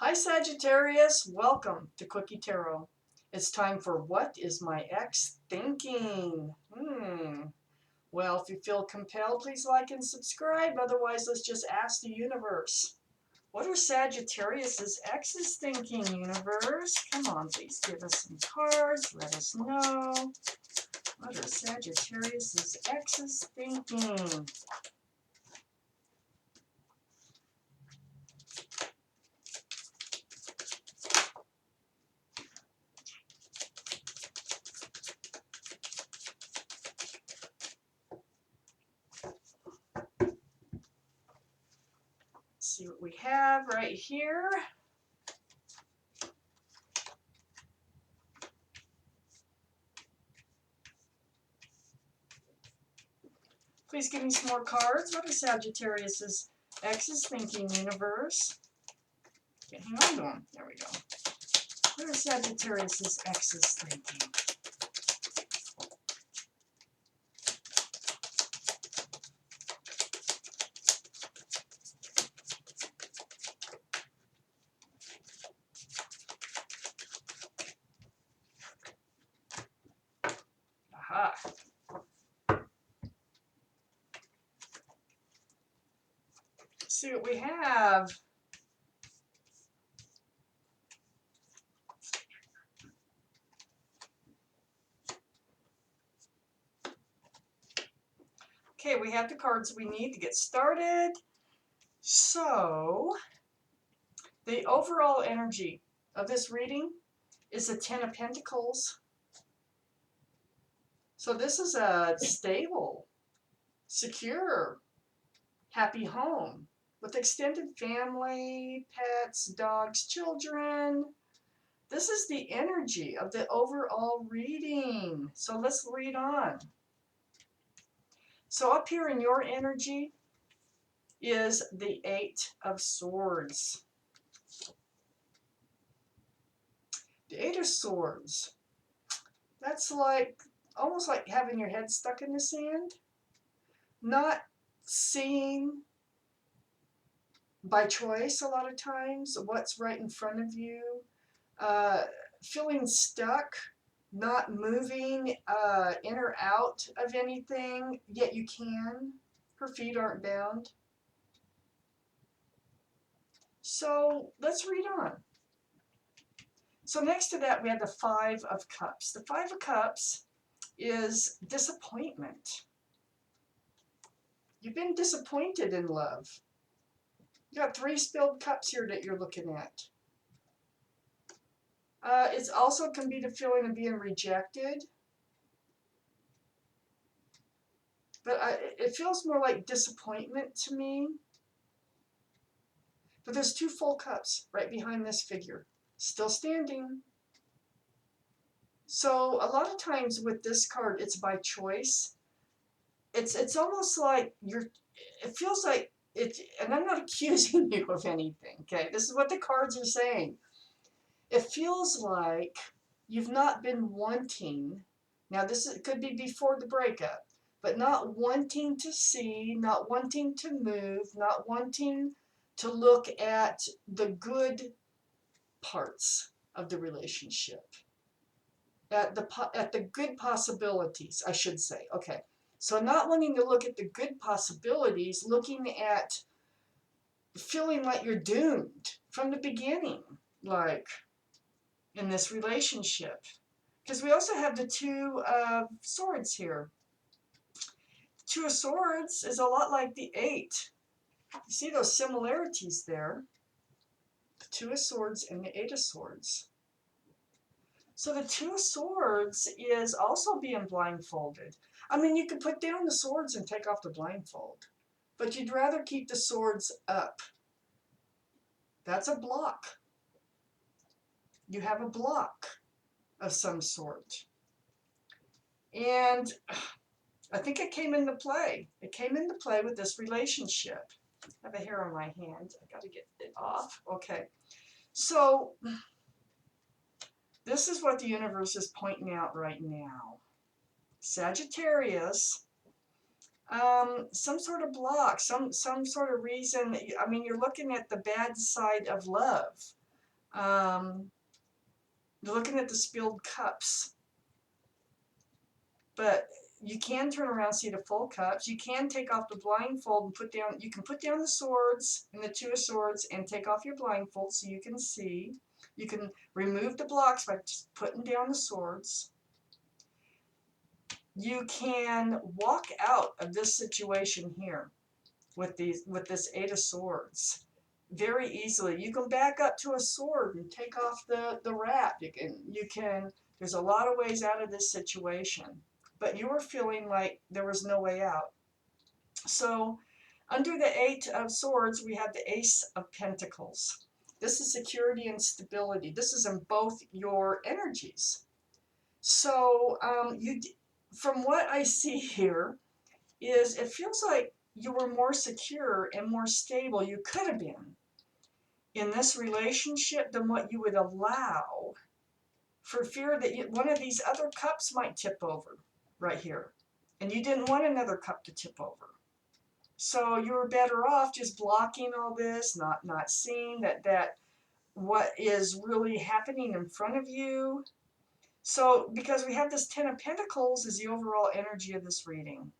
Hi Sagittarius, welcome to Cookie Tarot. It's time for What is My Ex Thinking? Well, if you feel compelled, please like and subscribe. Otherwise, let's just ask the universe. What are Sagittarius's exes thinking, universe? Come on, please give us some cards. Let us know. What are Sagittarius's exes thinking? See what we have right here. Please give me some more cards. What are Sagittarius's exes thinking, universe? Okay, hang on to them. There we go. What are Sagittarius's exes thinking? Aha. Let's see what we have. Okay, we have the cards we need to get started. So, the overall energy of this reading is the Ten of Pentacles. So this is a stable, secure, happy home with extended family, pets, dogs, children. This is the energy of the overall reading. So let's read on. So up here in your energy is the Eight of Swords. The Eight of Swords. That's like, almost like having your head stuck in the sand. Not seeing by choice a lot of times what's right in front of you. Feeling stuck, not moving in or out of anything, yet you can. Her feet aren't bound. So let's read on. So next to that, we have the Five of Cups. The Five of Cups is disappointment. You've been disappointed in love. You got three spilled cups here that you're looking at. It also can be the feeling of being rejected. But it feels more like disappointment to me. But there's two full cups right behind this figure. Still standing. So a lot of times with this card, it's by choice. It's almost like it feels like it, and I'm not accusing you of anything, okay? This is what the cards are saying. It feels like you've not been wanting, now it could be before the breakup, but not wanting to see, not wanting to move, not wanting to look at the good parts of the relationship, at the good possibilities, I should say. Okay, so not wanting to look at the good possibilities, looking at feeling like you're doomed from the beginning, like in this relationship. Because we also have the Two of Swords here. Two of Swords is a lot like the Eight. You see those similarities there? The Two of Swords and the Eight of Swords. So the Two of Swords is also being blindfolded. I mean, you could put down the swords and take off the blindfold, but you'd rather keep the swords up. That's a block. You have a block of some sort. And I think it came into play. It came into play with this relationship. I have a hair on my hand. I got to get it off. Okay. So this is what the universe is pointing out right now. Sagittarius, some sort of block, some sort of reason. I mean, you're looking at the bad side of love. You're looking at the spilled cups, but you can turn around and see the full cups. You can take off the blindfold and put down, you can put down the swords and the two of swords and take off your blindfold so you can see. You can remove the blocks by just putting down the swords. You can walk out of this situation here with this Eight of Swords very easily. You can back up to a sword and take off the wrap. You can, there's a lot of ways out of this situation, but you were feeling like there was no way out. So under the Eight of Swords, we have the Ace of Pentacles. This is security and stability. This is in both your energies. So from what I see here is it feels like you were more secure and more stable, you could have been, in this relationship than what you would allow, for fear that one of these other cups might tip over right here. And you didn't want another cup to tip over. So you were better off just blocking all this, not seeing that what is really happening in front of you. So because we have this Ten of Pentacles is the overall energy of this reading.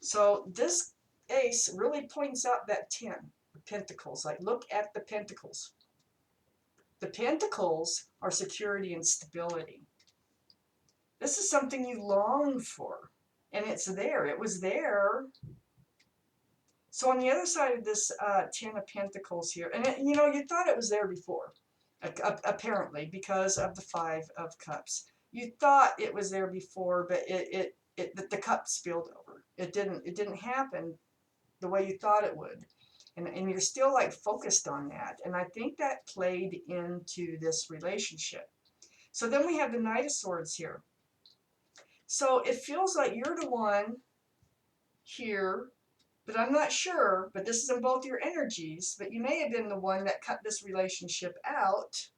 So this ace really points out that 10 of Pentacles. Like, look at the Pentacles. The Pentacles are security and stability. This is something you long for, and it's there. It was there. So on the other side of this 10 of Pentacles here, and you thought it was there before, apparently, because of the Five of Cups. You thought it was there before, but the cup spilled over. It didn't happen the way you thought it would. And you're still like focused on that. And I think that played into this relationship. So then we have the Knight of Swords here. So it feels like you're the one here, but I'm not sure, but this is in both your energies, but you may have been the one that cut this relationship out.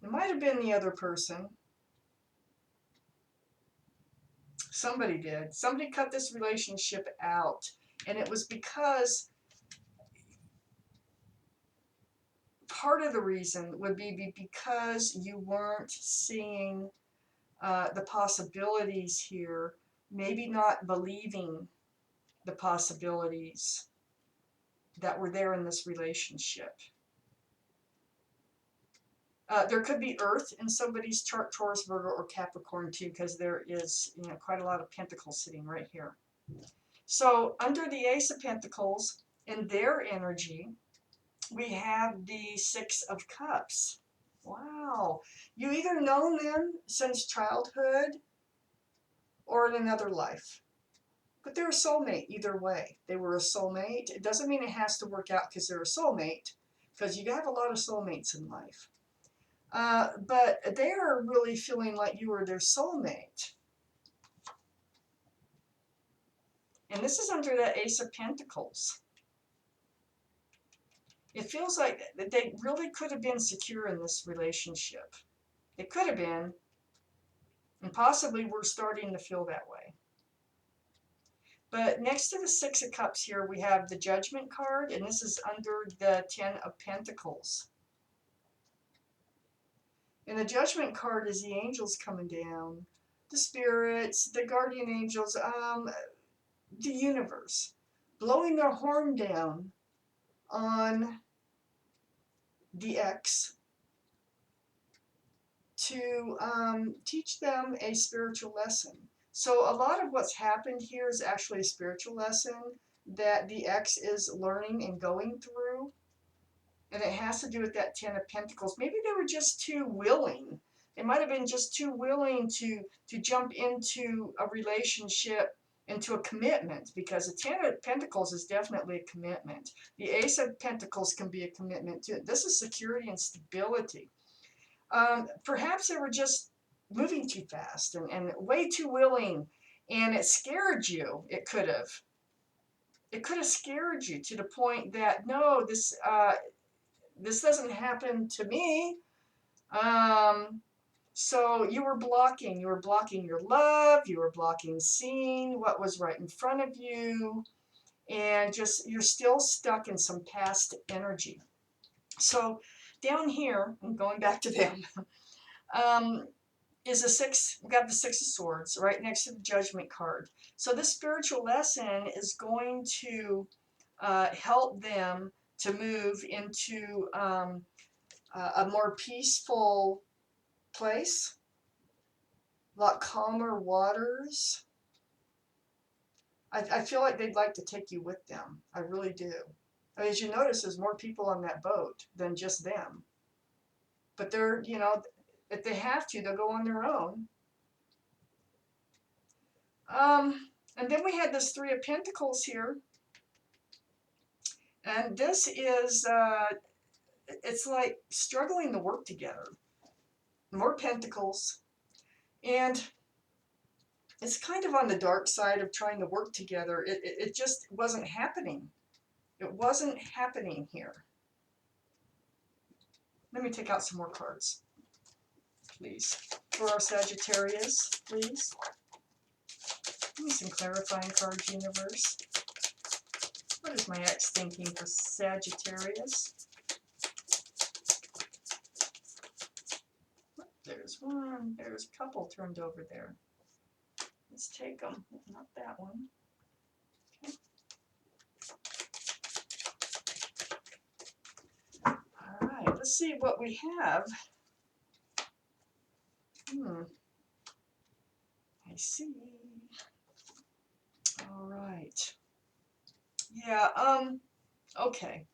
It might have been the other person. Somebody did. Somebody cut this relationship out. And it was because part of the reason would be because you weren't seeing the possibilities here, maybe not believing the possibilities that were there in this relationship. There could be Earth in somebody's chart, Taurus, Virgo, or Capricorn too, because there is quite a lot of Pentacles sitting right here. So under the Ace of Pentacles, in their energy, we have the Six of Cups. Wow. You either known them since childhood or in another life. But they're a soulmate either way. They were a soulmate. It doesn't mean it has to work out because they're a soulmate, because you have a lot of soulmates in life. But they are really feeling like you were their soulmate. And this is under the Ace of Pentacles. It feels like they really could have been secure in this relationship. It could have been, and possibly we're starting to feel that way. But next to the Six of Cups here, we have the Judgment card, and this is under the Ten of Pentacles. And the Judgment card is the angels coming down, the spirits, the guardian angels, the universe, blowing their horn down on the ex to teach them a spiritual lesson. So a lot of what's happened here is actually a spiritual lesson that the ex is learning and going through. And it has to do with that Ten of Pentacles. Maybe they were just too willing. They might have been just too willing to jump into a relationship, into a commitment, because the Ten of Pentacles is definitely a commitment. The Ace of Pentacles can be a commitment too. This is security and stability. Perhaps they were just moving too fast and way too willing, and it scared you. It could have. It could have scared you to the point that, no, this doesn't happen to me. So you were blocking your love, you were blocking seeing what was right in front of you, and just, you're still stuck in some past energy. So down here, I'm going back to them, is a six. We got the Six of Swords right next to the Judgment card. So this spiritual lesson is going to help them to move into a more peaceful place, a lot calmer waters. I feel like they'd like to take you with them. I really do. I mean, as you notice, there's more people on that boat than just them. But they're, you know, if they have to, they'll go on their own. And then we had this Three of Pentacles here. And this is, it's like struggling to work together. More pentacles. And it's kind of on the dark side of trying to work together. It just wasn't happening. It wasn't happening here. Let me take out some more cards, please. For our Sagittarius, please. Give me some clarifying cards, universe. What is my ex thinking for Sagittarius? There's one. There's a couple turned over there. Let's take them. Not that one. Okay. All right. Let's see what we have. I see. All right. Yeah, okay.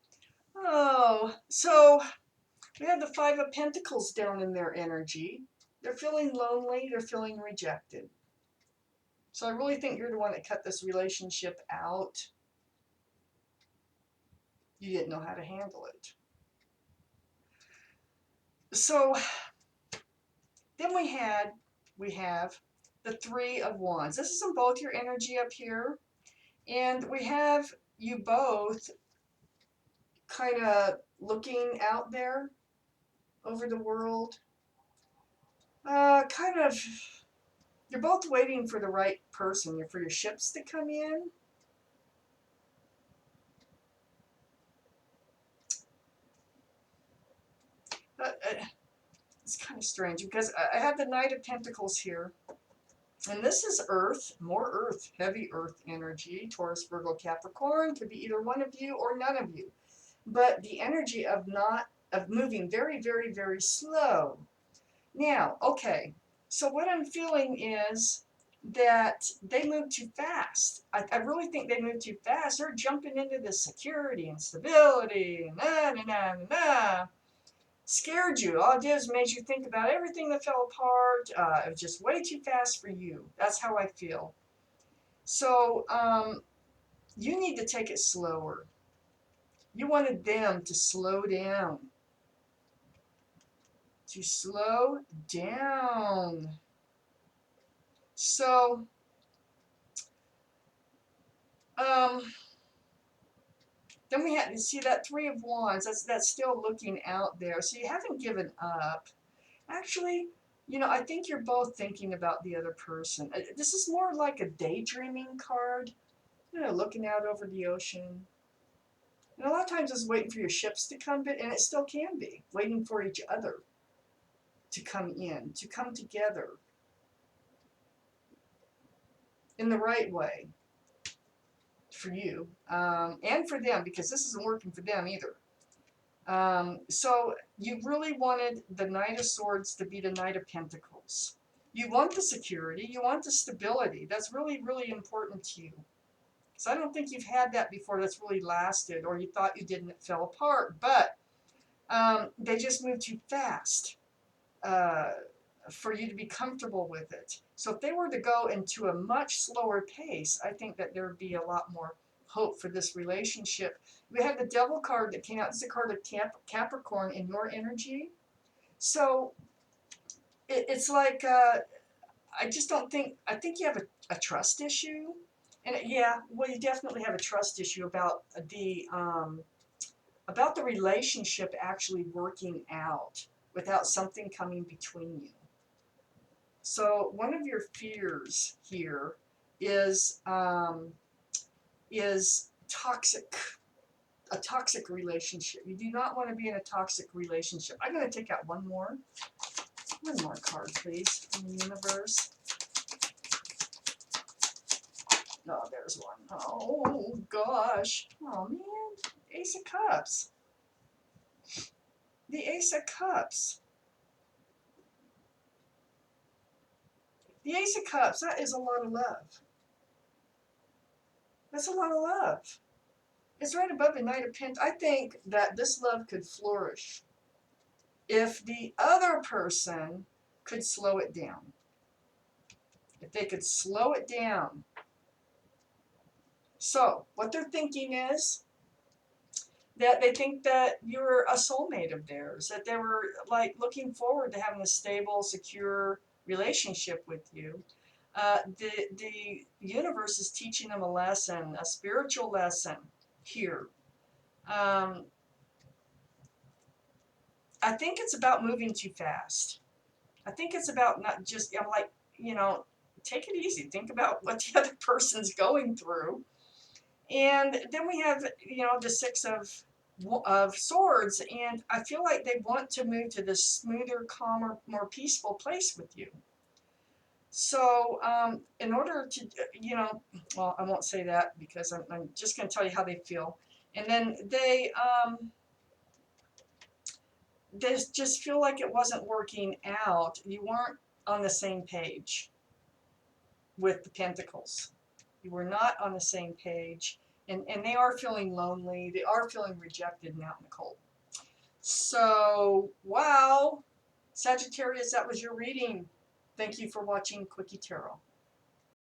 Oh, so we have the Five of Pentacles down in their energy. They're feeling lonely, they're feeling rejected. So I really think you're the one that cut this relationship out. You didn't know how to handle it. So then we have the Three of Wands. This is in both your energy up here. And we have you both kind of looking out there over the world. Kind of, you're both waiting for the right person, for your ships to come in. It's kind of strange because I have the Knight of Pentacles here. And this is Earth, more Earth, heavy Earth energy. Taurus, Virgo, Capricorn. Could be either one of you or none of you. But the energy of moving very, very, very slow. Now, okay, so what I'm feeling is that they move too fast. I really think they move too fast. They're jumping into this security and stability and scared you. All it did is made you think about everything that fell apart. It was just way too fast for you. That's how I feel. So you need to take it slower. You wanted them to slow down. To slow down. So, then we had to see that Three of Wands. That's still looking out there. So you haven't given up. Actually, you know, I think you're both thinking about the other person. This is more like a daydreaming card. You know, looking out over the ocean. And a lot of times it's waiting for your ships to come, and it still can be. Waiting for each other to come in, to come together in the right way. For you and for them, because this isn't working for them either. So you really wanted the Knight of Swords to be the Knight of Pentacles. You want the security, you want the stability. That's really, really important to you. So I don't think you've had that before that's really lasted, or you thought you did and it fell apart. But they just moved too fast for you to be comfortable with it. So if they were to go into a much slower pace, I think that there would be a lot more hope for this relationship. We had the Devil card that came out. This is a card of Capricorn in your energy. So it's like, I just don't think, I think you have a trust issue. And yeah, well, you definitely have a trust issue about the relationship actually working out without something coming between you. So one of your fears here is toxic a toxic relationship. You do not want to be in a toxic relationship. I'm going to take out one more card, please, in the universe. Oh, there's one. Oh, gosh. Oh, man. Ace of Cups. The Ace of Cups. The Ace of Cups, that is a lot of love. That's a lot of love. It's right above the Knight of Pentacles. I think that this love could flourish if the other person could slow it down. If they could slow it down. So, what they're thinking is that they think that you're a soulmate of theirs, that they were like looking forward to having a stable, secure relationship with you. The universe is teaching them a lesson, a spiritual lesson here. I think it's about moving too fast. I think it's about not just, I'm like, take it easy. Think about what the other person's going through. And then we have, the Six of Swords, and I feel like they want to move to this smoother, calmer, more peaceful place with you. So, in order to, well, I won't say that because I'm just going to tell you how they feel. And then they just feel like it wasn't working out. You weren't on the same page with the Pentacles. You were not on the same page. And they are feeling lonely. They are feeling rejected and out in the cold. So, wow. Sagittarius, that was your reading. Thank you for watching Quickie Tarot.